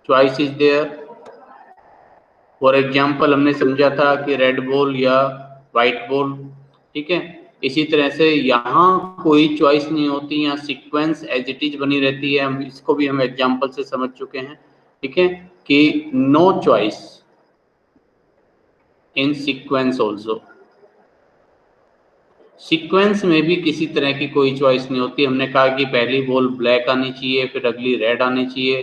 Choice is there. For example हमने समझा था कि रेड बॉल या वाइट बॉल, ठीक है। इसी तरह से यहाँ कोई चॉइस नहीं होती, यहाँ सीक्वेंस एज इट इज बनी रहती है। हम इसको भी हम एग्जाम्पल से समझ चुके हैं, ठीक है, कि no choice in sequence also. Sequence में भी किसी तरह की कोई चॉइस नहीं होती। हमने कहा कि पहली बॉल ब्लैक आनी चाहिए, फिर अगली रेड आनी चाहिए,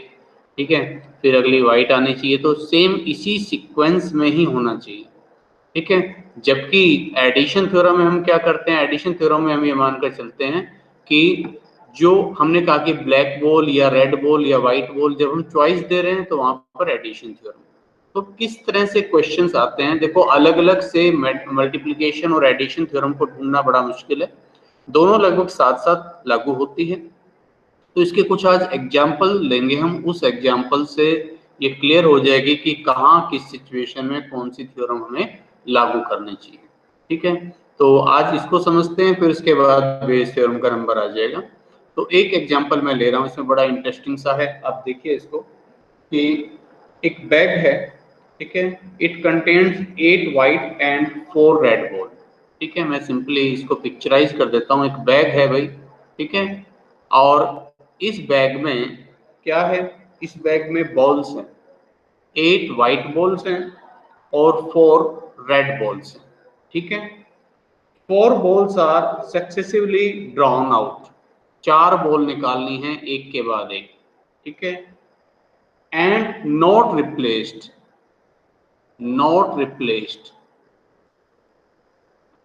ठीक है, फिर अगली वाइट आनी चाहिए, तो सेम इसी सीक्वेंस में ही होना चाहिए, ठीक है। जबकि एडिशन थ्योरम में हम क्या करते हैं, एडिशन थ्योरम में हम ये मानकर चलते हैं कि जो हमने कहा कि ब्लैक बॉल या रेड बॉल या वाइट बॉल, जब हम चॉइस दे रहे हैं तो वहां पर एडिशन थ्योरम। तो किस तरह से क्वेश्चंस आते हैं, देखो अलग अलग से मल्टीप्लिकेशन और एडिशन थ्योरम को ढूंढना बड़ा मुश्किल है, दोनों लगभग साथ साथ लागू होती है। तो इसके कुछ आज एग्जाम्पल लेंगे हम, उस एग्जाम्पल से ये क्लियर हो जाएगी कि कहाँ किस सिचुएशन में कौन सी थ्योरम हमें लागू करनी चाहिए, ठीक है। तो आज इसको समझते हैं, फिर इसके बाद बेस थ्योरम का नंबर आ जाएगा। तो एक एग्जाम्पल मैं ले रहा हूँ, इसमें बड़ा इंटरेस्टिंग सा है। आप देखिए इसको कि एक बैग है, ठीक है, it contains 8 white and 4 red ball, ठीक है। मैं सिंपली इसको पिक्चराइज कर देता हूँ। एक बैग है भाई, ठीक है, और इस बैग में क्या है, इस बैग में बॉल्स हैं, 8 व्हाइट बॉल्स हैं और 4 रेड बॉल्स हैं, ठीक है। 4 balls are successively drawn out, 4 ball निकालनी है एक के बाद एक, ठीक है, and not replaced, not replaced,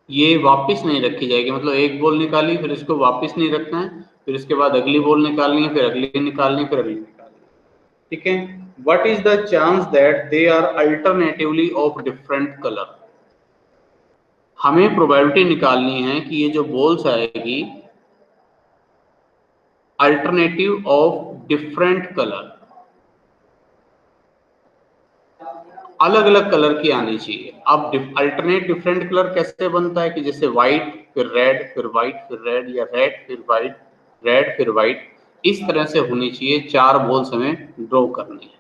ये वापस नहीं रखी जाएगी। मतलब एक बॉल निकाली, फिर इसको वापस नहीं रखना है, फिर इसके बाद अगली बॉल निकालनी है, फिर अगली निकालनी है, फिर अगली निकालनी है, ठीक है। What is the chance that they are alternatively of different colour. हमें प्रोबेबिलिटी निकालनी है कि ये जो बॉल्स आएगी अल्टरनेटिव ऑफ डिफरेंट कलर, अलग अलग कलर की आनी चाहिए। अब अल्टरनेट डिफरेंट कलर कैसे बनता है कि जैसे व्हाइट फिर रेड, फिर व्हाइट फिर रेड, या रेड फिर व्हाइट, रेड फिर व्हाइट, इस तरह से होनी चाहिए। 4 बॉल्स हमें ड्रॉ करनी है।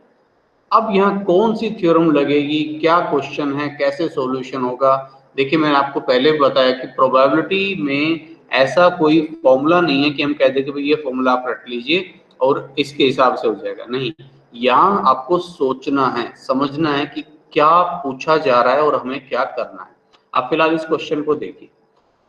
अब यहाँ कौन सी थ्योरम लगेगी, क्या क्वेश्चन है, कैसे सॉल्यूशन होगा। देखिए मैंने आपको पहले बताया कि प्रोबेबिलिटी में ऐसा कोई फॉर्मूला नहीं है कि हम कह दें कि भाई ये फॉर्मूला आप रट लीजिए और इसके हिसाब से हो जाएगा, नहीं। यहाँ आपको सोचना है, समझना है कि क्या पूछा जा रहा है और हमें क्या करना है। आप फिलहाल इस क्वेश्चन को देखिए।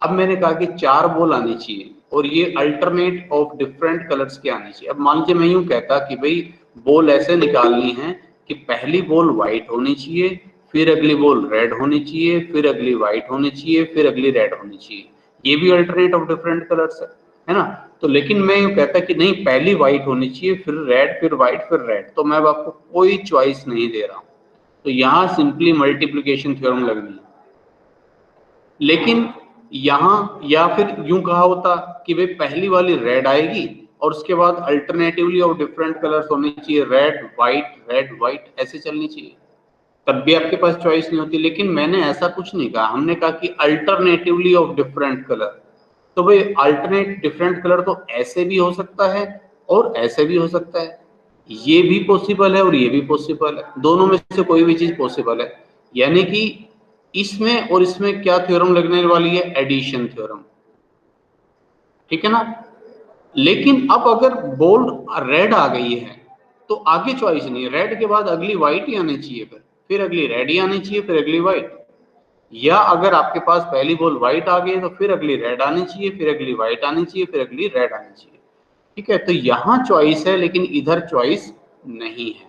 अब मैंने कहा कि 4 बॉल आनी चाहिए और ये अल्टरनेट ऑफ डिफरेंट कलर्स के आनी चाहिए। अब मान लीजिए मैं यूं कहता कि भाई बॉल ऐसे निकालनी है कि पहली बॉल व्हाइट होनी चाहिए, फिर अगली बॉल रेड होनी चाहिए, फिर अगली व्हाइट होनी चाहिए, फिर अगली रेड होनी चाहिए। ये भी अल्टरनेट ऑफ डिफरेंट कलर्स है ना। तो लेकिन मैं यूं कहता कि नहीं पहली व्हाइट होनी चाहिए, फिर रेड, फिर व्हाइट, फिर रेड, तो मैं आपको कोई चॉइस नहीं दे रहा हूं। तो यहाँ सिंपली मल्टीप्लीकेशन थ्योरम लगनी है। लेकिन यहाँ या फिर यूं कहा होता कि भाई पहली वाली रेड आएगी और उसके बाद अल्टरनेटिवली ऑफ डिफरेंट कलर्स होनी चाहिए, रेड व्हाइट ऐसे चलनी चाहिए, तब भी आपके पास चॉइस नहीं होती। लेकिन मैंने ऐसा कुछ नहीं कहा, हमने कहा कि अल्टरनेटिवली ऑफ डिफरेंट कलर। तो भाई अल्टरनेट डिफरेंट कलर तो ऐसे भी हो सकता है और ऐसे भी हो सकता है, ये भी पॉसिबल है और ये भी पॉसिबल है, दोनों में से कोई भी चीज पॉसिबल है। यानी कि इसमें और इसमें क्या थ्योरम लगने वाली है, एडिशन थ्योरम, ठीक है ना। लेकिन अब अगर बोल्ड रेड आ गई है तो आगे चॉइस नहीं, रेड के बाद अगली व्हाइट ही आनी चाहिए, फिर अगली रेड ही आनी चाहिए, फिर अगली व्हाइट। या अगर आपके पास पहली बॉल व्हाइट आ गई तो फिर अगली रेड आनी चाहिए, फिर अगली व्हाइट आनी चाहिए, फिर अगली रेड आनी चाहिए, ठीक है। तो यहाँ चॉइस है लेकिन इधर चॉइस नहीं है।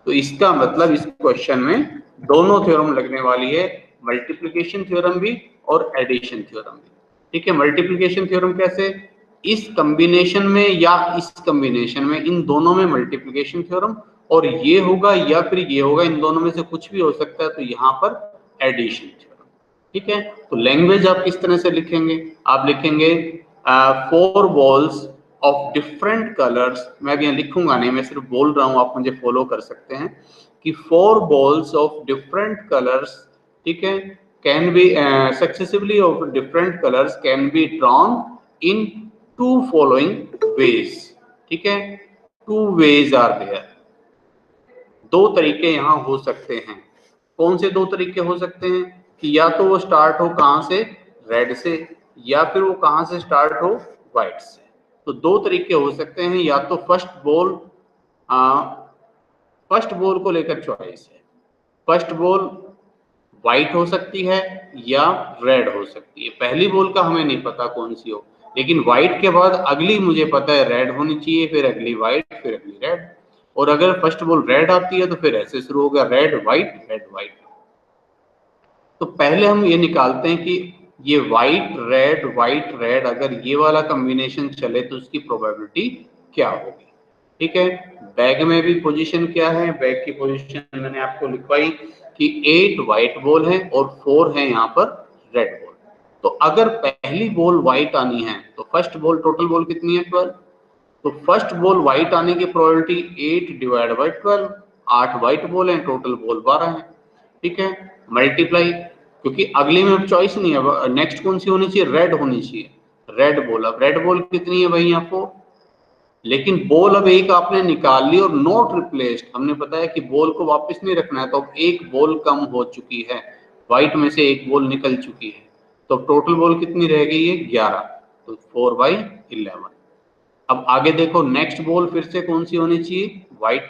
तो इसका मतलब इस क्वेश्चन में दोनों थ्योरम लगने वाली है, मल्टीप्लिकेशन थ्योरम भी और एडिशन थ्योरम भी, ठीक है। मल्टीप्लिकेशन थ्योरम कैसे, इस कॉम्बिनेशन में या इस कॉम्बिनेशन में, इन दोनों में मल्टीप्लिकेशन थ्योरम, और ये होगा या फिर ये होगा, इन दोनों में से कुछ भी हो सकता है, तो यहाँ पर एडिशन थ्योरम, ठीक है। तो लैंग्वेज आप किस तरह से लिखेंगे, आप लिखेंगे 4 बॉल्स ऑफ डिफरेंट कलर्स। मैं अब यहाँ लिखूंगा नहीं, मैं सिर्फ बोल रहा हूँ, आप मुझे फॉलो कर सकते हैं कि 4 बॉल्स ऑफ डिफरेंट कलर्स, ठीक है, can be successively of different colours can be drawn in 2 following veg, ठीक है। 2 वेज आर देयर, दो तरीके यहाँ हो सकते हैं। कौन से दो तरीके हो सकते हैं कि या तो वो स्टार्ट हो कहाँ से, रेड से, या फिर वो कहाँ से स्टार्ट हो, व्हाइट से। तो दो तरीके हो सकते हैं, या तो फर्स्ट बॉल को लेकर चॉइस है। फर्स्ट बॉल व्हाइट हो सकती है या रेड हो सकती है। पहली बॉल का हमें नहीं पता कौन सी हो, लेकिन व्हाइट के बाद अगली मुझे पता है रेड होनी चाहिए, फिर अगली व्हाइट, फिर अगली रेड। और अगर फर्स्ट बॉल रेड आती है तो फिर ऐसे शुरू होगा, रेड व्हाइट रेड व्हाइट। तो पहले हम ये निकालते हैं कि ये व्हाइट रेड अगर ये वाला कॉम्बिनेशन चले तो उसकी प्रोबेबिलिटी क्या होगी। ठीक है, बैग में भी पोजीशन क्या है, बैग की पोजीशन मैंने आपको लिखवाई कि 8 व्हाइट बॉल है और 4 है यहाँ पर रेड बॉल। तो अगर पहली बॉल व्हाइट आनी है तो फर्स्ट बॉल, टोटल बॉल कितनी है, 12। तो फर्स्ट बॉल व्हाइट आने की probability 8 divide by 12, 8 white ball है, टोटल बॉल 12 है। ठीक है, मल्टीप्लाई, क्योंकि अगली में अब चॉइस नहीं है, नेक्स्ट कौन सी होनी चाहिए, रेड होनी चाहिए, रेड बॉल। अब रेड बॉल कितनी है भाई यहाँ 4, लेकिन बॉल अब एक आपने निकाल ली और नॉट रिप्लेस्ड, हमने बताया कि बॉल को वापस नहीं रखना है, तो अब एक बॉल कम हो चुकी है, व्हाइट में से एक बॉल निकल चुकी है, तो टोटल बॉल कितनी रह गई है, 11। तो 4/11। अब आगे देखो, नेक्स्ट बॉल फिर से कौन सी होनी चाहिए, व्हाइट।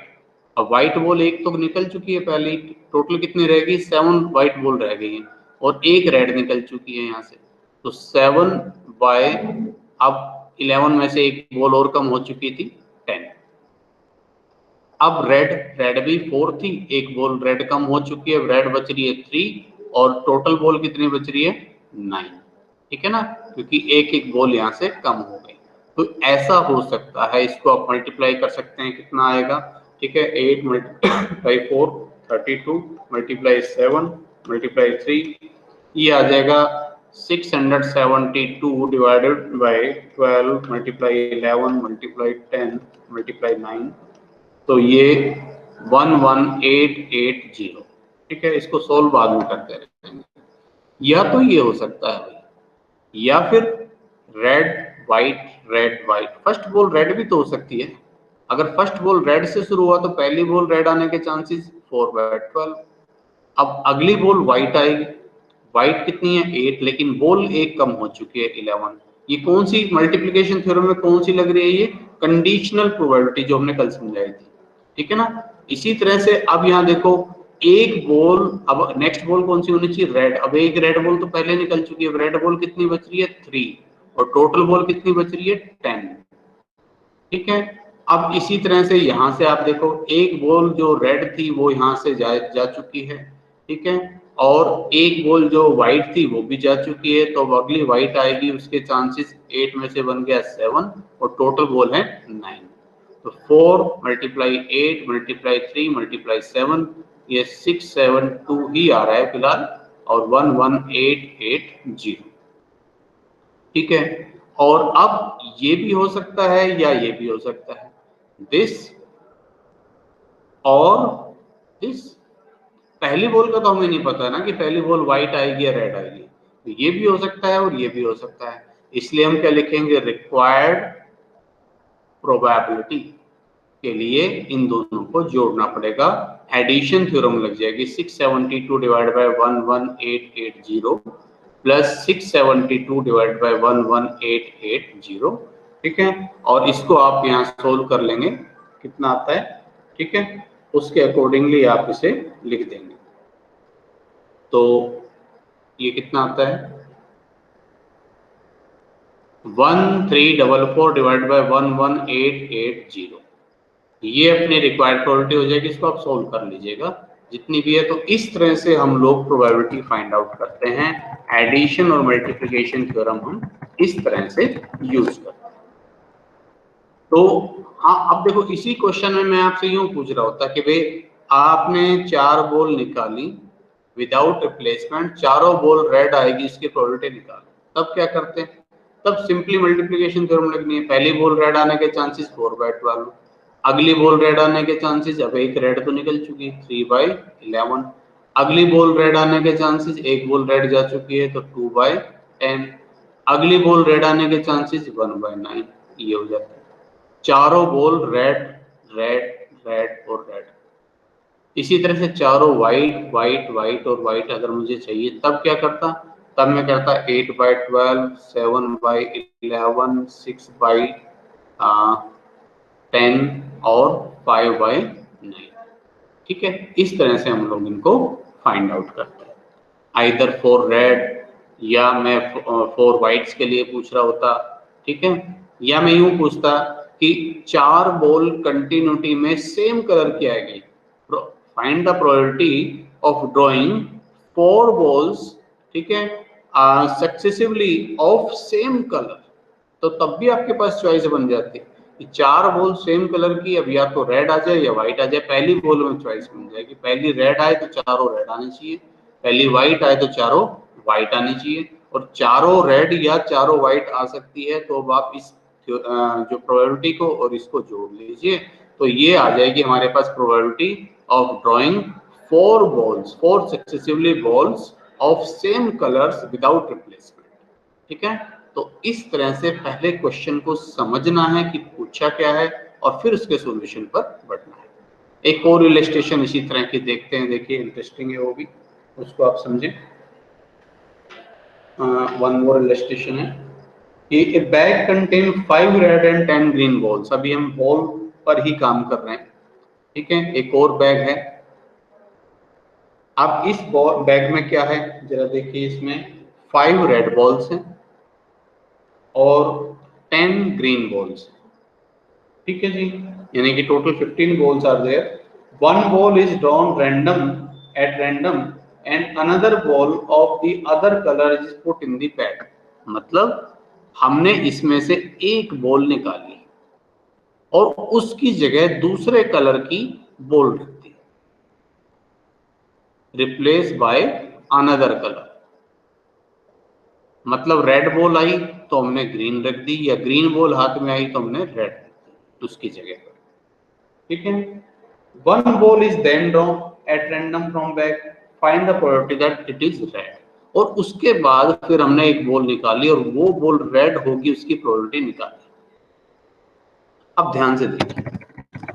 अब व्हाइट बॉल एक तो निकल चुकी है पहले, टोटल कितनी रह गई, 7 व्हाइट बॉल रह गई है और एक रेड निकल चुकी है यहाँ से, तो 7 अब 11 में से एक बॉल और कम हो चुकी थी, 10। अब रेड भी 4 थी, एक बॉल रेड कम हो चुकी है, रेड बच रही है 3 और टोटल बॉल कितनी बच रही है, 9। ठीक है ना, क्योंकि एक एक बॉल यहाँ से कम हो गई। तो ऐसा हो सकता है, इसको आप मल्टीप्लाई कर सकते हैं, कितना आएगा, ठीक है, 8 मल्टीप्लाई 4 32 मल्टीप्लाई 7 मल्टीप्लाई 3, ये आ जाएगा 672 divided by 12 multiply 11 multiply 10 multiply 9, तो ये 11880। ठीक है, इसको सोल्व बाद में करते रहेंगे। या तो ये हो सकता है भाई, या फिर red white, first ball red भी तो हो सकती है। अगर फर्स्ट बॉल रेड से शुरू हुआ तो पहली बॉल रेड आने के चांसेस 4/12। अब अगली बॉल व्हाइट आएगी, व्हाइट कितनी है, 8, लेकिन बॉल एक कम हो चुकी है, 11। ये कौन सी मल्टीप्लिकेशन थ्योरम में कौन सी लग रही है, ये कंडीशनल प्रोबेबिलिटी जो हमने कल समझाई थी। ठीक है ना, इसी तरह से अब यहाँ देखो, एक बॉल, अब नेक्स्ट बॉल कौन सी होनी चाहिए, रेड। अब एक रेड बॉल तो पहले निकल चुकी है, रेड बॉल कितनी बच रही है, 3 और टोटल बॉल कितनी बच रही है, 10। ठीक है, अब इसी तरह से यहाँ से आप देखो, एक बॉल जो रेड थी वो यहाँ से जा चुकी है, ठीक है, और एक बॉल जो व्हाइट थी वो भी जा चुकी है, तो अब अगली व्हाइट आएगी, उसके चांसेस 8 में से बन गया 7 और टोटल बॉल है 9। तो 4 मल्टीप्लाई 8 मल्टीप्लाई 3 मल्टीप्लाई 7, ये 672 ही आ रहा है फिलहाल, और 11880। ठीक है, और अब ये भी हो सकता है या ये भी हो सकता है, दिस और दिस। पहली बॉल का तो हमें नहीं पता ना कि पहली बॉल व्हाइट आएगी या रेड आएगी, तो ये भी हो सकता है और ये भी हो सकता है। इसलिए हम क्या लिखेंगे, रिक्वायर्ड प्रोबेबिलिटी के लिए इन दोनों को जोड़ना पड़ेगा, एडिशन थ्योरम लग जाएगी। 672 divide by 11880 plus 672 divide by 11880। ठीक है, और इसको आप यहाँ सोल्व कर लेंगे, कितना आता है, ठीक है, उसके अकॉर्डिंगली आप इसे लिख देंगे। तो ये कितना आता है, 1344 डिवाइड बाय 11880। ये अपनी रिक्वायर्ड प्रोबेबिलिटी हो जाएगी, इसको आप सोल्व कर लीजिएगा जितनी भी है। तो इस तरह से हम लोग प्रोबेबिलिटी फाइंड आउट करते हैं, एडिशन और मल्टीप्लिकेशन थ्योरम हम इस तरह से यूज करते हैं। तो हाँ, अब देखो, इसी क्वेश्चन में मैं आपसे यूं पूछ रहा होता कि भाई आपने 4 बॉल निकाली विदाउट रिप्लेसमेंट, चारों बॉल रेड आएगी, इसकी प्रोबेबिलिटी निकालो, तब क्या करते हैं, तब सिंपली मल्टीप्लिकेशन थ्योरम लगनी है। पहली बॉल रेड आने के चांसेस 4/12, अगली बॉल रेड आने के चांसेस, अब एक रेड तो निकल चुकी, 3/11, अगली बॉल रेड आने के चांसेस, एक बॉल रेड जा चुकी है तो 2/10, अगली बॉल रेड आने के चांसेस 1/9। ये हो जाता है, चारों बॉल रेड रेड रेड और रेड। इसी तरह से चारों वाइट वाइट वाइट और वाइट अगर मुझे चाहिए तब क्या करता, तब मैं करता 8 बाई 12, 7 बाई 11, 6 बाई 10 और 5 बाई 9। ठीक है, इस तरह से हम लोग इनको फाइंड आउट करते हैं। आइदर फॉर रेड, या मैं फॉर वाइट्स के लिए पूछ रहा होता, ठीक है, या मैं यूं पूछता कि 4 बॉल कंटिन्यूटी में सेम कलर की आएगी, find the probability of drawing 4 balls, ठीक है, सक्सेसिवली ऑफ सेम कलर। तो तब भी आपके पास चॉइस बन जाती कि 4 बॉल सेम कलर की, अब या तो रेड आ जाए या व्हाइट आ जाए। पहली बॉल में चॉइस बन जाएगी, पहली रेड आए तो चारों रेड आनी चाहिए, पहली व्हाइट आए तो चारों व्हाइट आनी चाहिए, और चारों रेड या चारों व्हाइट आ सकती है। तो अब आप इस जो प्रोबेबिलिटी को और इसको जोड़ लीजिए, तो ये आ जाएगी हमारे पास probability of drawing 4 balls, 4 successively balls of same colours without replacement. ठीक है, तो इस तरह से पहले क्वेश्चन को समझना है कि पूछा क्या है, और फिर उसके सॉल्यूशन पर बढ़ना है। एक और इलस्ट्रेशन इसी तरह की देखते हैं, देखिए इंटरेस्टिंग है वो भी, उसको आप समझें। वन मोर इलस्ट्रेशन है कि ए bag contain 5 red and 10 green balls. अभी हम बॉल पर ही काम कर रहे हैं, ठीक है। एक और बैग है, अब इस बैग में क्या है जरा देखिए, इसमें 5 रेड बॉल्स हैं और 10 ग्रीन बॉल्स, ठीक है जी, यानी कि total 15 balls are there. One ball is drawn random at random and another ball of the other colour is put in the bag. मतलब हमने इसमें से एक बॉल निकाली और उसकी जगह दूसरे कलर की बॉल रख दी, रिप्लेस बाय अनदर कलर। मतलब रेड बॉल आई तो हमने ग्रीन रख दी, या ग्रीन बॉल हाथ में आई तो हमने रेड रख दी उसकी जगह पर, ठीक है। One ball is then drawn at random from bag, find the probability that it is red. और उसके बाद फिर हमने एक बॉल निकाली और वो बॉल रेड होगी, उसकी प्रोबेबिलिटी निकाली। अब ध्यान से देखिए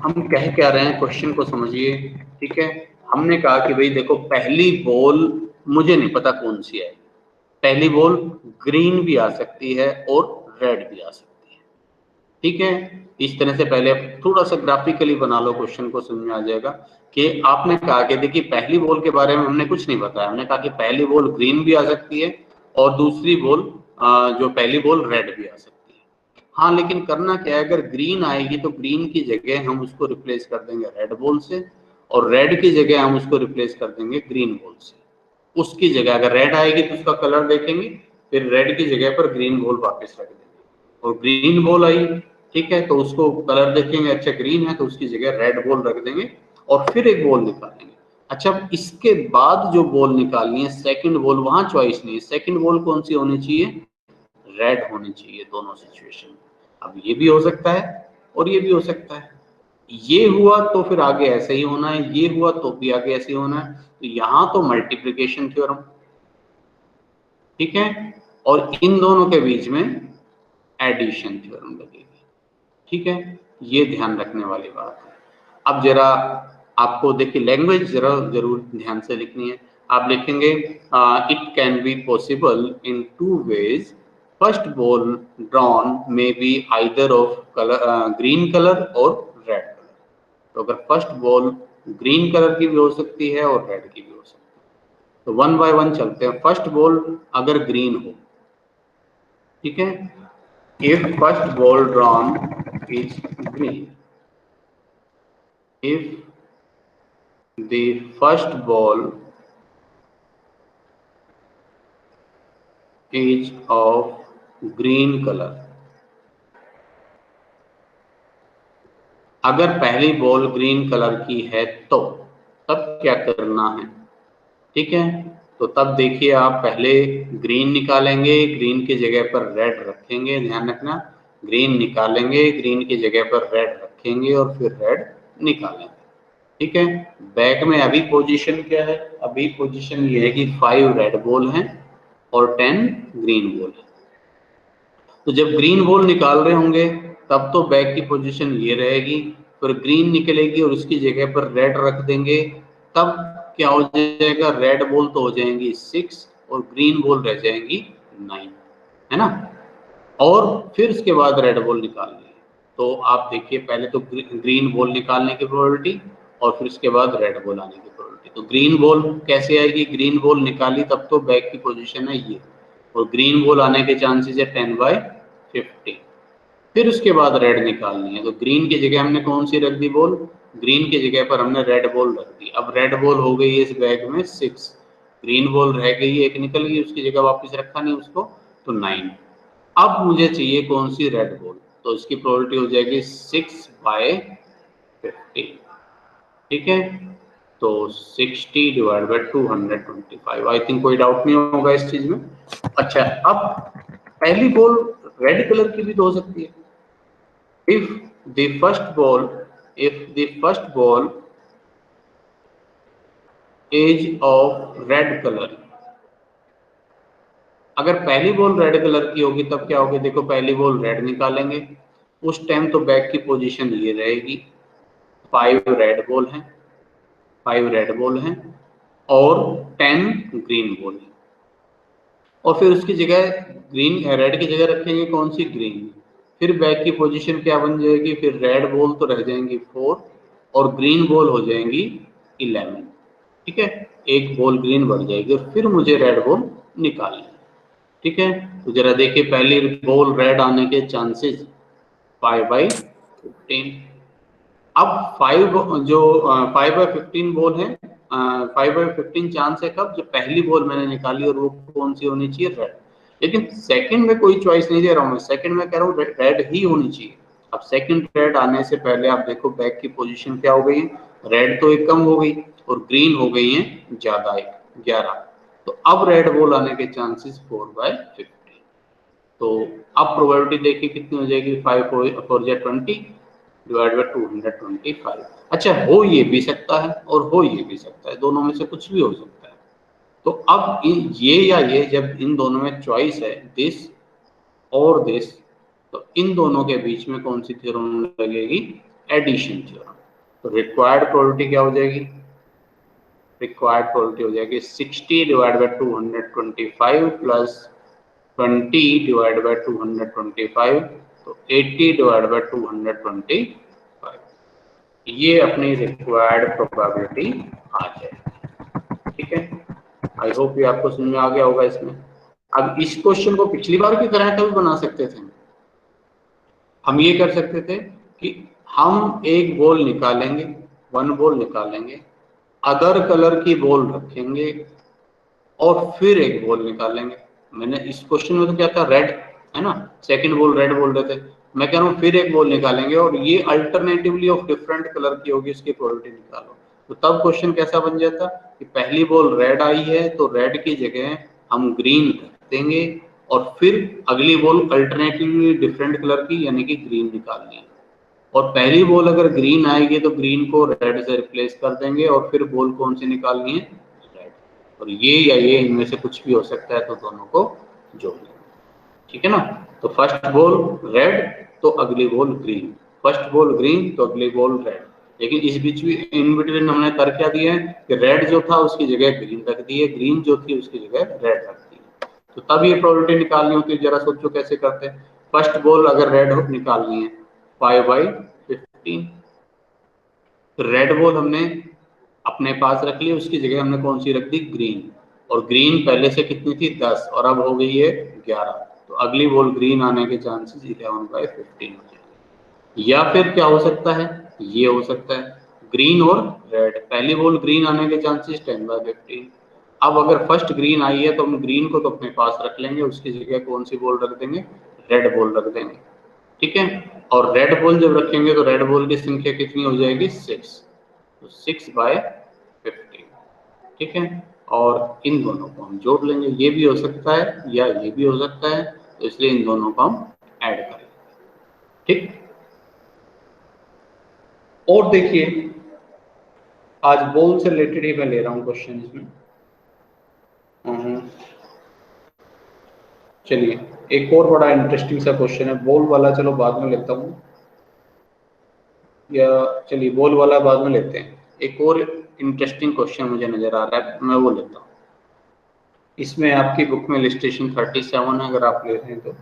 हम कह क्या रहे हैं, क्वेश्चन को समझिए, ठीक है। हमने कहा कि भाई देखो पहली बॉल मुझे नहीं पता कौन सी है, पहली बॉल ग्रीन भी आ सकती है और रेड भी आ सकती है, ठीक है। इस तरह से पहले थोड़ा सा ग्राफिकली बना लो, क्वेश्चन को समझ में आ जाएगा कि आपने कहा कि देखिए पहली बॉल के बारे में हमने कुछ नहीं बताया, हमने कहा कि पहली बॉल ग्रीन भी आ सकती है और दूसरी बॉल जो पहली बॉल रेड भी आ सकती है। हाँ, लेकिन करना क्या है, अगर ग्रीन आएगी तो ग्रीन की जगह हम उसको रिप्लेस कर देंगे रेड बॉल से, और रेड की जगह हम उसको रिप्लेस कर देंगे ग्रीन बॉल से। उसकी जगह अगर रेड आएगी तो उसका कलर देखेंगे, फिर रेड की जगह पर ग्रीन बॉल वापस रख देंगे। और ग्रीन बॉल आई, ठीक है, तो उसको कलर देखेंगे, अच्छा ग्रीन है तो उसकी जगह रेड बॉल रख देंगे और फिर एक बॉल निकालेंगे। अच्छा, इसके बाद जो बॉल निकालनी है सेकंड बॉल, वहां चॉइस नहीं है, सेकंड बॉल कौन सी होनी चाहिए, रेड होनी चाहिए दोनों सिचुएशन में। अब ये भी हो सकता है और ये भी हो सकता है, ये हुआ तो फिर आगे ऐसे ही होना है, ये हुआ तो भी आगे ऐसे ही होना है। तो यहाँ तो मल्टीप्लिकेशन थ्योरम, ठीक है, और इन दोनों के बीच में एडिशन थ्योरम लगेगी, ठीक है। ये ध्यान रखने वाली बात है। अब जरा आपको देखिए लैंग्वेज जरा जरूर ध्यान से लिखनी है। आप लिखेंगे it can be possible in 2 ways, first ball drawn may be either of colour green colour और रेड कलर। तो अगर फर्स्ट बॉल ग्रीन कलर की भी हो सकती है और रेड की भी हो सकती है। तो 1 बाय 1 चलते हैं। फर्स्ट बॉल अगर ग्रीन हो, ठीक है, if first ball drawn is green, if the first ball is of green color, अगर पहली बॉल ग्रीन कलर की है तो तब क्या करना है, ठीक है। तो तब देखिए आप पहले ग्रीन निकालेंगे, ग्रीन की जगह पर रेड रखेंगे, ध्यान रखना, ग्रीन निकालेंगे, ग्रीन की जगह पर रेड रखेंगे और फिर रेड निकालेंगे, ठीक है। बैक में अभी पोजीशन क्या है, अभी पोजीशन ये है कि 5 रेड बॉल हैं और 10 ग्रीन बॉल है। तो जब ग्रीन बॉल निकाल रहे होंगे तब तो बैक की पोजीशन ये रहेगी, फिर ग्रीन निकलेगी और उसकी जगह पर रेड रख देंगे, तब क्या हो जाएगा, रेड बॉल तो हो जाएंगी 6 और ग्रीन बॉल रह जाएंगी 9, है ना। और फिर उसके बाद रेड बॉल निकालनी है। तो आप देखिए पहले तो ग्रीन बॉल निकालने की प्रोबेबिलिटी और फिर उसके बाद रेड बॉल आने की प्रोबेबिलिटी। तो ग्रीन बॉल कैसे आएगी, ग्रीन बॉल निकाली तब तो बैक की पोजीशन है ये, और ग्रीन बॉल आने के चांसेस है 10/50। फिर उसके बाद रेड निकालनी है, तो ग्रीन की जगह हमने कौन सी रख दी बॉल, ग्रीन की जगह पर हमने रेड बॉल रख दी। अब रेड बॉल हो गई है इस बैग में 6, ग्रीन बॉल रह गई, एक निकल गई, उसकी जगह वापस रखा नहीं उसको, तो 9। अब मुझे चाहिए कौन सी, रेड बॉल, तो इसकी प्रोबेबिलिटी हो जाएगी 6/50, ठीक है। तो 60/225, आई थिंक कोई डाउट नहीं होगा इस चीज में। अच्छा, अब पहली बॉल रेड कलर की भी तो हो सकती है। if the first ball is of red color, अगर पहली बॉल रेड कलर की होगी तब क्या होगी, देखो पहली बॉल रेड निकालेंगे, उस टाइम तो बैक की पोजीशन ये रहेगी, 5 रेड बॉल हैं, 5 रेड बॉल हैं और 10 ग्रीन बॉल है, और फिर उसकी जगह ग्रीन रेड की जगह रखेंगे कौन सी, ग्रीन। फिर बैक की पोजीशन क्या बन जाएगी, फिर रेड बॉल तो रह जाएंगी 4 और ग्रीन बॉल हो जाएंगी 11, ठीक है, एक बॉल ग्रीन बढ़ जाएगी और फिर मुझे रेड बॉल निकालनी है, ठीक है। तो जरा देखिए पहली बॉल रेड आने के चांसेस 5/15। अब 5/15 बॉल है, 5/15 चांस है कब, जब पहली बॉल मैंने निकाली और वो कौन सी होनी चाहिए, रेड। लेकिन सेकंड में कोई चॉइस नहीं दे रहा हूँ मैं, सेकंड में कह रहा हूँ रेड ही होनी चाहिए। अब सेकंड रेड आने से पहले आप देखो बैक की पोजीशन क्या हो गई है, रेड तो एक कम हो गई और ग्रीन हो गई है ज्यादा, एक 11। तो अब रेड बॉल आने के चांसेस 4/15। तो अब प्रोबेबिलिटी देखिए कितनी हो जाएगी, 5×4 = 20/225। अच्छा, हो ये भी सकता है और हो ये भी सकता है, दोनों में से कुछ भी हो सकता है। तो अब ये या ये, जब इन दोनों में चॉइस है दिस और दिस, तो इन दोनों के बीच में कौन सी थ्योरम लगेगी, एडिशन थ्योरम। तो रिक्वायर्ड प्रोबेबिलिटी क्या हो जाएगी, रिक्वायर्ड प्रोबेबिलिटी हो जाएगी 60/225 प्लस 20/225, तो 80/225, ये अपनी रिक्वायर्ड प्रोबेबिलिटी आ जाए, ठीक है। आई होप ये आपको समझ में आ गया होगा इसमें। अब इस क्वेश्चन को पिछली बार की तरह कभी बना सकते थे, हम ये कर सकते थे कि हम एक बॉल निकालेंगे, 1 बॉल निकालेंगे, अदर कलर की बॉल रखेंगे और फिर एक बॉल निकालेंगे। मैंने इस क्वेश्चन में तो क्या था, रेड है ना, सेकंड बॉल रेड बोल रहे थे, मैं कह रहा हूँ फिर एक बॉल निकालेंगे और ये अल्टरनेटिवली ऑफ डिफरेंट कलर की होगी, उसकी प्रोबेबिलिटी निकालो। तो तब क्वेश्चन कैसा बन जाता कि पहली बॉल रेड आई है तो रेड की जगह हम ग्रीन रख देंगे और फिर अगली बॉल अल्टरनेटिवली डिफरेंट कलर की यानी कि ग्रीन निकालनी है, और पहली बॉल अगर ग्रीन आएगी तो ग्रीन को रेड से रिप्लेस कर देंगे और फिर बॉल कौन सी निकालनी है, रेड। और ये या ये इनमें से कुछ भी हो सकता है, तो दोनों को जोड़ लेंगे, ठीक है ना। तो फर्स्ट बॉल रेड तो अगली ball green, first ball green तो अगली बॉल रेड। लेकिन इस बीच भी इन बिटवीन हमने कर क्या दिया है कि रेड जो था उसकी जगह ग्रीन रख दी है, ग्रीन जो थी उसकी जगह रेड रख दी है। तो तब ये प्रोबेबिलिटी निकालनी होती है, जरा सोचो कैसे करते हैं। फर्स्ट बॉल अगर रेड निकालनी है 5/15, रेड बॉल हमने अपने पास रख ली, उसकी जगह हमने कौन सी रख दी, ग्रीन, और ग्रीन पहले से कितनी थी 10 और अब हो गई है 11, तो अगली बॉल ग्रीन आने के चांसेस 11/15 हो जाएंगे। या फिर क्या हो सकता है, ये हो सकता है ग्रीन और रेड, पहली बॉल ग्रीन आने के चांसेस 10/15। अब अगर फर्स्ट ग्रीन आई है तो हम ग्रीन को तो अपने पास रख लेंगे, उसकी जगह कौन सी बॉल रख देंगे, रेड बॉल रख देंगे, ठीक है। और रेड बॉल जब रखेंगे तो रेड बॉल की संख्या कितनी हो जाएगी, 6, तो 6/15, ठीक है। और इन दोनों को हम जोड़ लेंगे, ये भी हो सकता है या ये भी हो सकता है, तो इसलिए इन दोनों को हम ऐड करेंगे, ठीक। और देखिए आज बॉल से रिलेटेड ही मैं ले रहा हूँ क्वेश्चन इसमें। चलिए एक और बड़ा इंटरेस्टिंग सा क्वेश्चन है, बॉल वाला चलो बाद में लेता हूँ, या चलिए बॉल वाला बाद में लेते हैं। एक और इंटरेस्टिंग क्वेश्चन मुझे नजर आ रहा है, मैं वो लेता हूँ। इसमें आपकी बुक में लिस्टेशन 37 है, अगर आप ले रहे हैं तो।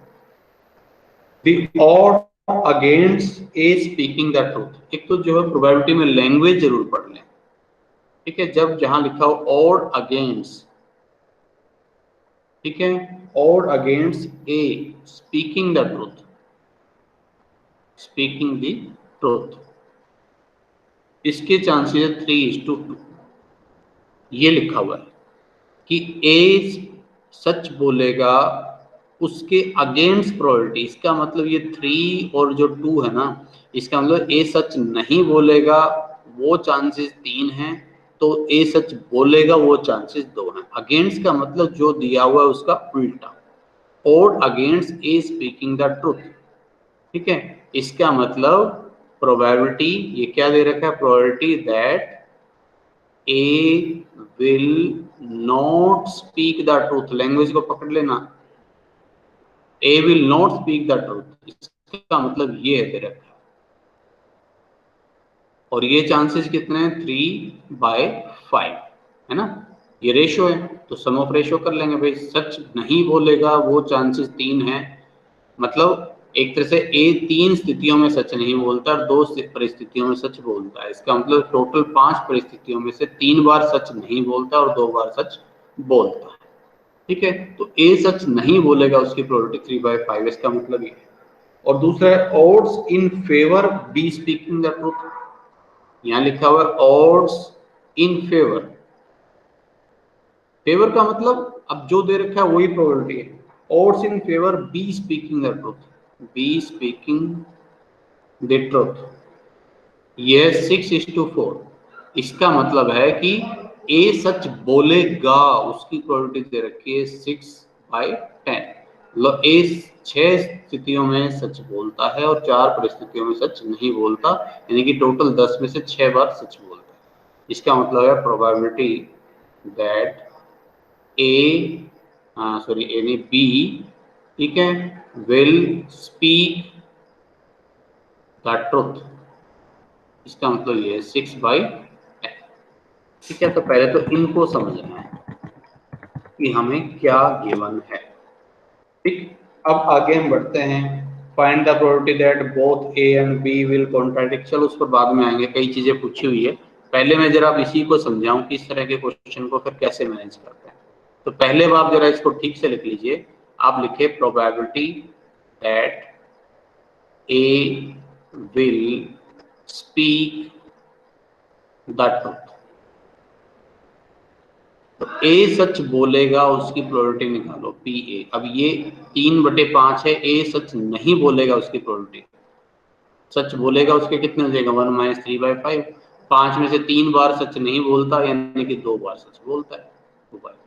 The odd against A speaking the truth, एक तो जो है प्रोबेबिलिटी में लैंग्वेज जरूर पढ़ लें, ठीक है। जब जहां लिखा हो odd against, ठीक है, odd against A speaking the truth, speaking the truth, इसके चांसेस 3:2 ये लिखा हुआ है कि ए सच बोलेगा, उसके अगेंस्ट प्रोबेबिलिटी, इसका मतलब ये 3 और जो 2 है ना, इसका मतलब ए सच नहीं बोलेगा वो चांसेस 3 हैं, तो ए सच बोलेगा वो चांसेस 2 हैं। अगेंस्ट का मतलब जो दिया हुआ है उसका उल्टा, और against A speaking the truth, ठीक है। इसका मतलब प्रोबेबिलिटी, ये क्या दे रखा है, probability that A will not speak the truth, language को पकड़ लेना, A will not speak the truth, इसका मतलब ये है तेरा। और ये चांसेस कितने हैं, 3/5 है ना, ये रेशो है, तो सम ऑफ रेशो कर लेंगे भाई। सच नहीं बोलेगा वो चांसेस 3 है, मतलब एक तरह से ए 3 स्थितियों में सच नहीं बोलता और 2 परिस्थितियों में सच बोलता है। इसका मतलब टोटल 5 परिस्थितियों में से 3 बार सच नहीं बोलता और 2 बार सच बोलता है, ठीक है। तो ए सच नहीं बोलेगा, उसकी प्रोबेबिलिटी 3/5, इसका मतलब ये। और दूसरा है odds in favour be speaking the truth, यहाँ लिखा हुआ है ऑड्स इन फेवर, फेवर का मतलब अब जो दे रखा है वही प्रोबेबिलिटी है। Odds in favour be speaking the truth, be speaking the truth, ये 6:4, इसका मतलब है कि ए सच बोलेगा, उसकी प्रोबेबिलिटी दे रखी है 6/10, मतलब ए 6 स्थितियों में सच बोलता है और 4 परिस्थितियों में सच नहीं बोलता, यानी कि टोटल 10 में से 6 बार सच बोलता है। इसका मतलब है प्रोबेबिलिटी दैट ए, सॉरी ए नहीं बी, ठीक है, विल स्पीक द ट्रुथ, इसका मतलब ये 6/10, ठीक है। तो पहले तो इनको समझना है कि हमें क्या गिवन है, ठीक। अब आगे हम बढ़ते हैं, find the probability that both A and B will contradict, चलो उस पर बाद में आएंगे, कई चीजें पूछी हुई है। पहले मैं जरा इसी को समझाऊं कि इस तरह के क्वेश्चन को फिर कैसे मैनेज करते हैं। तो पहले आप जरा इसको ठीक से लिख लीजिए, आप लिखे probability that A will speak the truth, तो ए सच बोलेगा उसकी प्रोबेबिलिटी निकालो, पी ए। अब ये 3/5 है, ए सच नहीं बोलेगा उसकी प्रोबेबिलिटी, सच बोलेगा उसके कितने हो जाएगा, 1 - 3/5, 5 में से 3 बार सच नहीं बोलता, यानी कि 2 बार सच बोलता है, 2/5।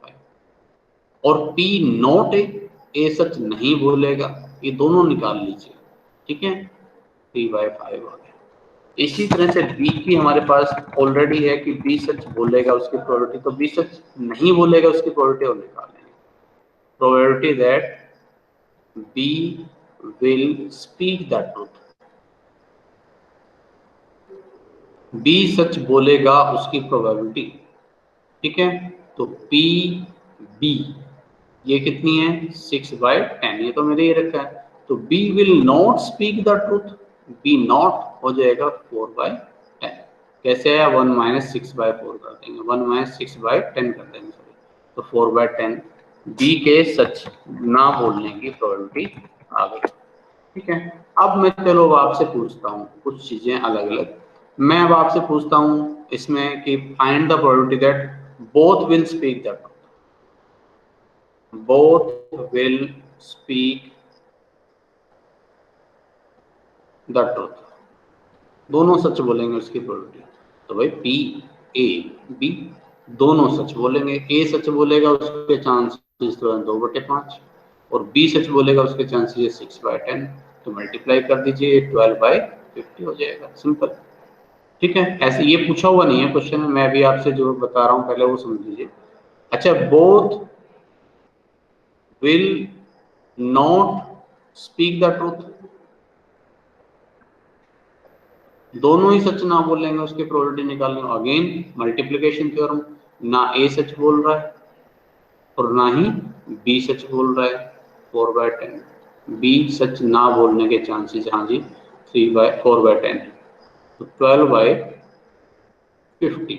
और पी नॉट ए सच नहीं बोलेगा, ये दोनों निकाल लीजिए, ठीक है, 3/5 आ गया। इसी तरह से बी की हमारे पास ऑलरेडी है कि बी सच बोलेगा उसकी प्रोबेबिलिटी, तो बी सच नहीं बोलेगा उसकी प्रोबेबिलिटी और निकाल लेंगे, probability that B will speak the truth, B सच बोलेगा उसकी प्रोबेबिलिटी, ठीक है। तो पी बी ये कितनी है, 6/10, ये तो मैंने ये रखा है। तो B will not speak the truth, B not हो जाएगा 4/10, कैसे है, 1 - 6/4 कर देंगे, 1 - 6/10 कर देंगे, सॉरी, तो 4/10 बी के सच ना बोलने की प्रोबेबिलिटी आ गई, ठीक है। अब मैं चलो आपसे पूछता हूँ कुछ चीजें अलग अलग, मैं अब आपसे पूछता हूँ इसमें कि find the probability that both will speak the truth, both will speak the truth, दोनों सच बोलेंगे उसकी प्रोबेबिलिटी। तो भाई पी ए बी दोनों सच बोलेंगे, ए सच बोलेगा उसके चांसेस तो 2/5 और बी सच बोलेगा उसके चांसेस 6/10, तो मल्टीप्लाई कर दीजिए, 12/50 हो जाएगा, सिंपल, ठीक है। ऐसे ये पूछा हुआ नहीं है क्वेश्चन में, मैं भी आपसे जो बता रहा हूँ पहले वो समझ लीजिए। अच्छा, both will not speak the truth, दोनों ही सच ना बोलेंगे उसकी प्रोबेबिलिटी निकालनी। अगेन मल्टीप्लिकेशन थ्योरम, ना ए सच बोल रहा है और ना ही बी सच बोल रहा है। 4/10, बी सच ना बोलने के चांसेस, हाँ जी 4/10 है, तो 12/50,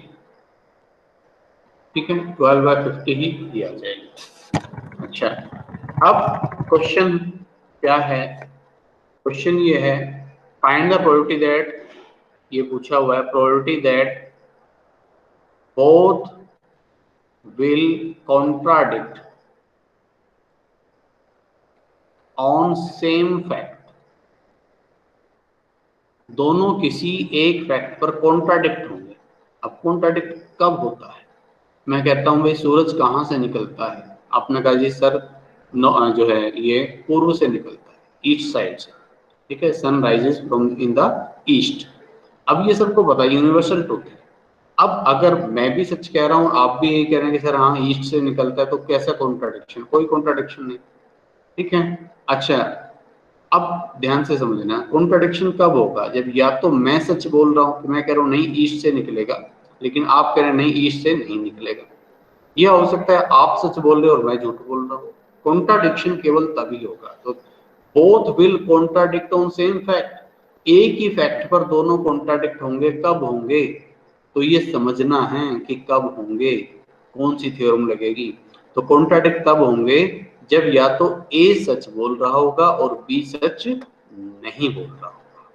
ठीक है 12/50 ही दिया जाएगा। अच्छा, अब क्वेश्चन क्या है, क्वेश्चन ये है फाइंड द प्रोबेबिलिटी दैट, ये पूछा हुआ है probability that both will contradict on same fact, दोनों किसी एक फैक्ट पर कॉन्ट्राडिक्ट होंगे। अब कॉन्ट्राडिक्ट कब होता है, मैं कहता हूं भाई सूरज कहाँ से निकलता है, आपने कहा जी सर जो है ये पूर्व से निकलता है, ईस्ट साइड से, ठीक है, sun rises from in the east. अब ये सबको पता है, यूनिवर्सल ट्रूथ है। अब अगर मैं भी सच कह रहा हूँ, आप भी यही कह रहे हैं कि सर हाँ ईस्ट से निकलता है, तो कैसा कॉन्ट्राडिक्शन, कोई कॉन्ट्राडिक्शन नहीं, ठीक है। अच्छा, अब ध्यान से समझना, कॉन्ट्राडिक्शन कब होगा, जब या तो मैं सच बोल रहा हूँ कि मैं कह रहा हूँ नहीं ईस्ट से निकलेगा, लेकिन आप कह रहे हैं नहीं ईस्ट से नहीं निकलेगा। यह हो सकता है आप सच बोल रहे हो और मैं झूठ बोल रहा हूँ। कॉन्ट्राडिक्शन केवल तभी होगा, तो both will contradict on same fact, एक ही फैक्ट पर दोनों कॉन्ट्राडिक्ट होंगे, कब होंगे, तो ये समझना है कि कब होंगे, कौन सी थ्योरम लगेगी। तो कॉन्ट्राडिक्ट तब होंगे जब या तो ए सच बोल रहा होगा और बी सच नहीं बोल रहा होगा,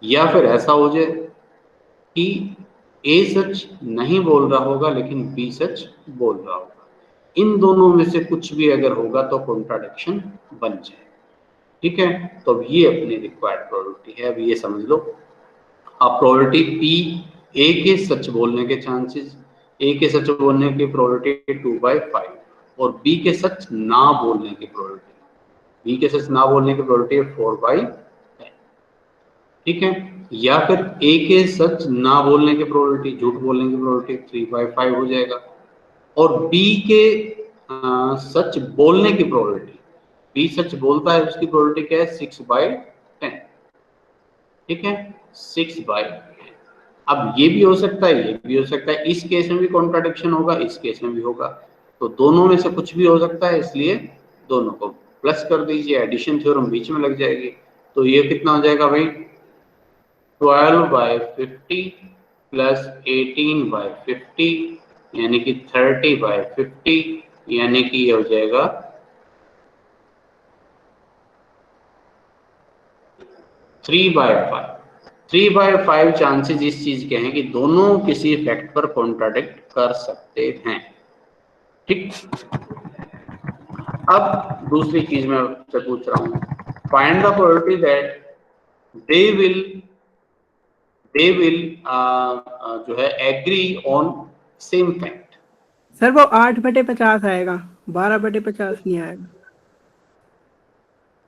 या फिर ऐसा हो जाए कि ए सच नहीं बोल रहा होगा लेकिन बी सच बोल रहा होगा। इन दोनों में से कुछ भी अगर होगा तो कॉन्ट्राडिक्शन बन जाए, ठीक है। तो अब ये अपनी रिक्वायर्ड प्रोबेबिलिटी है, अब ये समझ लो। अब प्रोबेबिलिटी पी, ए के सच बोलने के चांसेस, ए के सच बोलने की प्रोबेबिलिटी 2/5 और बी के सच ना बोलने की प्रोबेबिलिटी, बी के सच ना बोलने की प्रोबेबिलिटी 4/10, ठीक है। या फिर ए के सच ना बोलने की प्रोबेबिलिटी, झूठ बोलने की प्रोबेबिलिटी 3/5 हो जाएगा, और बी के सच बोलने की प्रोबेबिलिटी, बी सच बोलता है उसकी प्रोबेबिलिटी क्या है 6/10, ठीक है 6/10। अब ये भी हो सकता है, ये भी हो सकता है, इस केस में भी कॉन्ट्राडिक्शन होगा, इस केस में भी होगा, तो दोनों में से कुछ भी हो सकता है, इसलिए दोनों को प्लस कर दीजिए, एडिशन थ्योरम बीच में लग जाएगी। तो ये कितना हो जाएगा भाई 12/50 प्लस 18/50 यानी कि 30/50, यानी कि ये हो जाएगा 3/5। 3/5 चांसेस इस चीज के हैं कि दोनों किसी फैक्ट पर कॉन्ट्राडिक्ट कर सकते हैं, ठीक। अब दूसरी चीज मैं आपसे पूछ रहा हूं, find the probability that they will जो है agree on same fact. Sir वो 8/50 आएगा, 12/50 नहीं आएगा।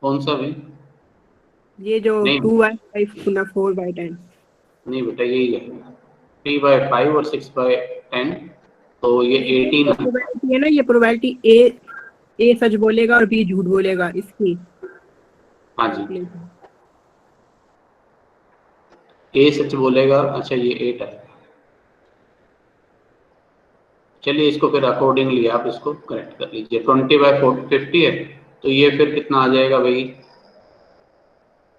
कौन सा भी? ये जो नहीं 2/5 गुना 4/10। नहीं बेटा, यही है 3/5 और 6/10, तो ये इसकी 18 जो प्रोबेबिलिटी है ना, ये प्रोबेबिलिटी ए सच बोलेगा और बी झूठ बोलेगा, इसकी हाँ जी, ए सच बोलेगा, अच्छा ये 8 है, चलिए इसको फिर अकॉर्डिंगली आप इसको करेक्ट कर लीजिए। 20/50 है, तो ये फिर कितना आ जाएगा भाई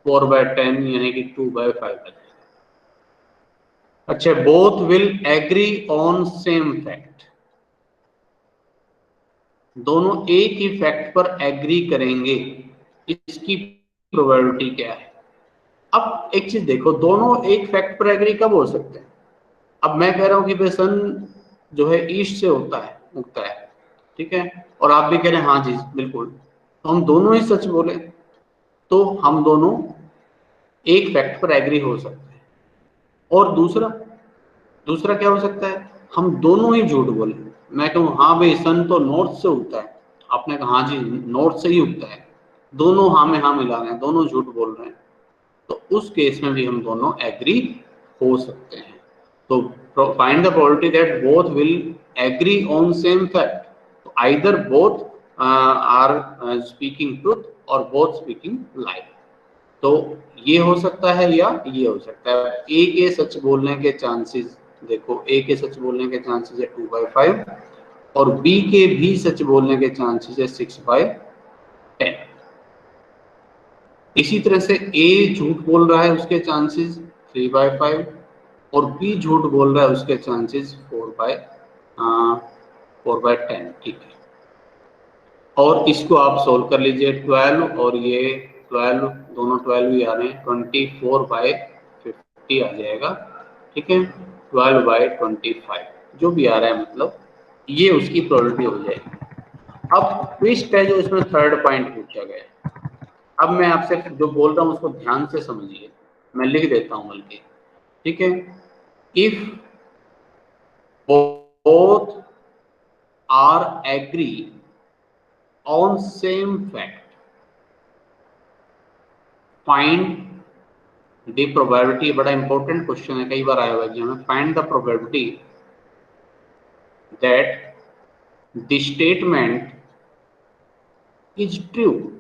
4/10 यानी कि 2/5 है। अच्छा, both will agree on same fact, दोनों एक ही फैक्ट पर एग्री करेंगे, इसकी प्रोबेबिलिटी क्या है। अब एक चीज देखो, दोनों एक फैक्ट पर एग्री कब हो सकते हैं, अब मैं कह रहा हूं कि भाई सन जो है ईस्ट से होता है, उगता है, ठीक है, और आप भी कह रहे हैं हाँ जी बिल्कुल, तो हम दोनों ही सच बोले, तो हम दोनों एक फैक्ट पर एग्री हो सकते हैं। और दूसरा दूसरा क्या हो सकता है, हम दोनों ही झूठ बोले, मैं कहूँ हाँ भाई सन तो नॉर्थ से उगता है, आपने कहा हाँ जी नॉर्थ से ही उगता है, दोनों हाँ में हाँ मिला रहे हैं, दोनों झूठ बोल रहे हैं, तो उस केस में भी हम दोनों एग्री हो सकते हैं। तो find the probability that both will agree on same fact, तो either both are speaking truth और बोथ स्पीकिंग लाई। तो ये हो सकता है या ये हो सकता है। ए के सच बोलने के चांसेस, देखो ए के सच बोलने के चांसेस है 2/5 और बी के भी सच बोलने के चांसेस है 6/10। इसी तरह से ए झूठ बोल रहा है, उसके चांसेस 3/5 और बी झूठ बोल रहा है, उसके चांसेस 4/10। ठीक है, और इसको आप सोल्व कर लीजिए। 12 और ये 12, दोनों 12 ही आ रहे हैं, 24/50 आ जाएगा। ठीक है, 12/25 जो भी आ रहा है, मतलब ये उसकी प्रोबेबिलिटी हो जाएगी। अब ट्विस्ट है जो इसमें थर्ड पॉइंट पूछा गया है। अब मैं आपसे जो बोल रहा हूँ उसको ध्यान से समझिए, मैं लिख देता हूँ बल्कि। ठीक है, if both are agree on same fact find the probability. बड़ा इंपॉर्टेंट क्वेश्चन है, कई बार आया हुआ एग्जाम में। Find the probability that the statement is true.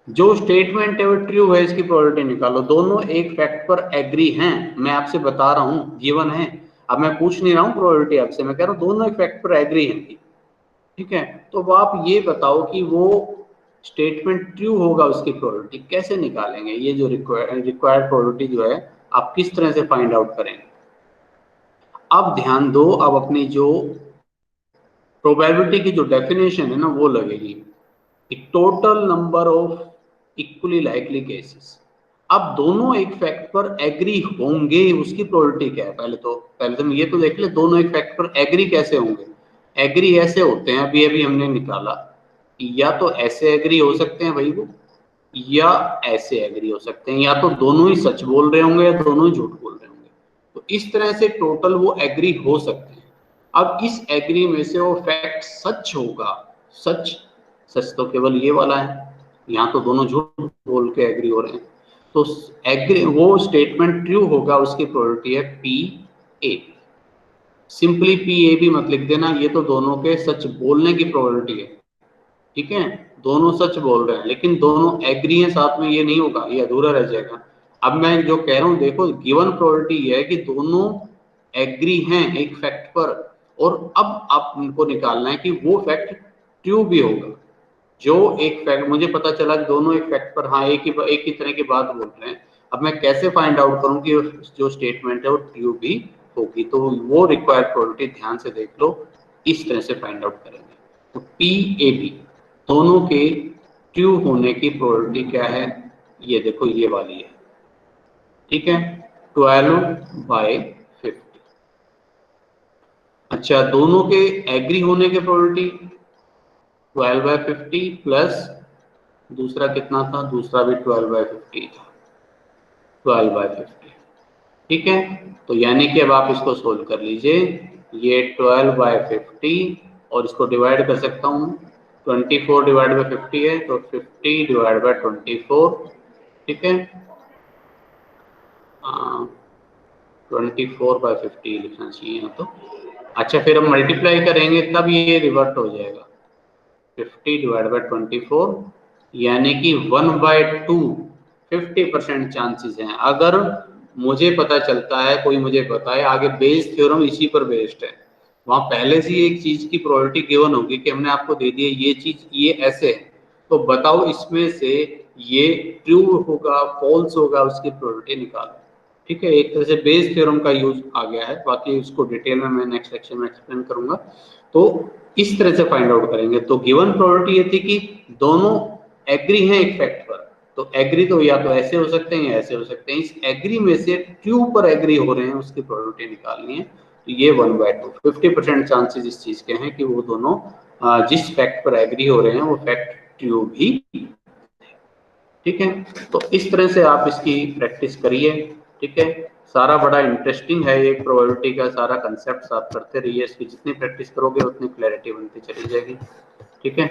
जो स्टेटमेंट है वो ट्रू है, इसकी प्रोबेबिलिटी निकालो। दोनों एक फैक्ट पर एग्री हैं, मैं आपसे बता रहा हूं, गिवन है। अब मैं पूछ नहीं रहा हूं प्रोबेबिलिटी आपसे, मैं कह रहा हूं दोनों एक फैक्ट पर एग्री हैं। ठीक है, तो अब आप ये बताओ कि वो स्टेटमेंट ट्रू होगा, उसकी प्रोबेबिलिटी कैसे निकालेंगे? ये जो रिक्वायर्ड प्रोबेबिलिटी जो है, आप किस तरह से फाइंड आउट करेंगे? अब ध्यान दो, अब अपनी जो प्रोबेबिलिटी की जो डेफिनेशन है ना, वो लगेगी total number of equally likely cases. अब दोनों एक फैक्ट पर एग्री होंगे, उसकी प्रोबेबिलिटी क्या है? पहले तो ये तो देख ले, दोनों एक फैक्ट पर एग्री कैसे होंगे। एग्री ऐसे होते हैं, अभी अभी हमने निकाला, या तो ऐसे एग्री हो सकते हैं भाई वो, या ऐसे एग्री हो सकते हैं, या तो दोनों ही सच बोल रहे होंगे या दोनों ही झूठ बोल रहे होंगे। तो इस तरह से टोटल वो एग्री हो सकते हैं। अब इस एग्री में से वो फैक्ट सच होगा, सच तो केवल ये वाला है, यहाँ तो दोनों झूठ बोल के एग्री हो रहे हैं। तो एग्री, वो स्टेटमेंट ट्रू होगा, उसकी प्रोबेबिलिटी है PA। सिंपली PA भी मत लिख देना, ये तो दोनों के सच बोलने की प्रोबेबिलिटी है। ठीक है, दोनों सच बोल रहे हैं लेकिन दोनों एग्री हैं साथ में, ये नहीं होगा, ये अधूरा रह जाएगा। अब मैं जो कह रहा हूँ, देखो गिवन प्रोबेबिलिटी ये है कि दोनों एग्री हैं एक फैक्ट पर, और अब आप उनको निकालना है कि वो फैक्ट ट्रू भी होगा। जो एक फैक्ट मुझे पता चला कि दोनों एक फैक्ट पर हाँ एक ही तरह की बात बोल रहे हैं, अब मैं कैसे फाइंड आउट करूं कि जो स्टेटमेंट है वो ट्रू भी होगी? तो वो रिक्वायर्ड प्रोबेबिलिटी ध्यान से देख लो, इस तरह से फाइंड आउट करेंगे। तो PAB दोनों के ट्रू होने की प्रोबेबिलिटी क्या है? ये देखो, ये वाली है। ठीक है, 12/50। अच्छा, दोनों के एग्री होने की प्रोबेबिलिटी 12/50 प्लस दूसरा कितना था? दूसरा भी 12/50 था, 12/50। ठीक है, तो यानी कि अब आप इसको सोल्व कर लीजिए। ये 12/50 और इसको डिवाइड कर सकता हूँ, 24/50 है, तो 50/24। ठीक है, 24/50 लिखना चाहिए यहाँ तो। अच्छा, फिर हम मल्टीप्लाई करेंगे तब ये रिवर्ट हो जाएगा, 50/24, यानी कि 1/2। 50% चांसेस हैं। अगर मुझे पता चलता है, कोई मुझे बताए, आगे बेस थ्योरम इसी पर बेस्ड है, वहां पहले से एक चीज की प्रोबेबिलिटी गिवन होगी कि हमने आपको दे दी है ये चीज, ये ऐसे है, तो बताओ इसमें से ये ट्रू होगा फॉल्स होगा, उसकी प्रोबेबिलिटी निकालो। ठीक है, एक तरह से बेस थ्योरम का यूज आ गया है, बाकी उसको डिटेल में मैं नेक्स्ट लेक्चर में एक्सप्लेन करूंगा। तो इस तरह से फाइंड आउट करेंगे। तो गिवन प्रोबेबिलिटी ये थी कि दोनों एग्री हैं एक फैक्ट पर, तो एग्री तो या तो ऐसे हो सकते हैं या ऐसे हो सकते हैं। इस एग्री में से ट्रू पर एग्री हो रहे हैं, उसकी प्रोबेबिलिटी निकालनी है। तो ये 1/2, 50% चांसेस इस चीज के हैं कि वो दोनों जिस फैक्ट पर एग्री हो रहे हैं वो फैक्ट ट्रू भी। ठीक है, तो इस तरह से आप इसकी प्रैक्टिस करिए। ठीक है, सारा बड़ा इंटरेस्टिंग है ये प्रोबेबिलिटी का सारा कंसेप्ट, आप करते रहिए, इसकी जितनी प्रैक्टिस करोगे उतनी क्लैरिटी बनती चली जाएगी। ठीक है।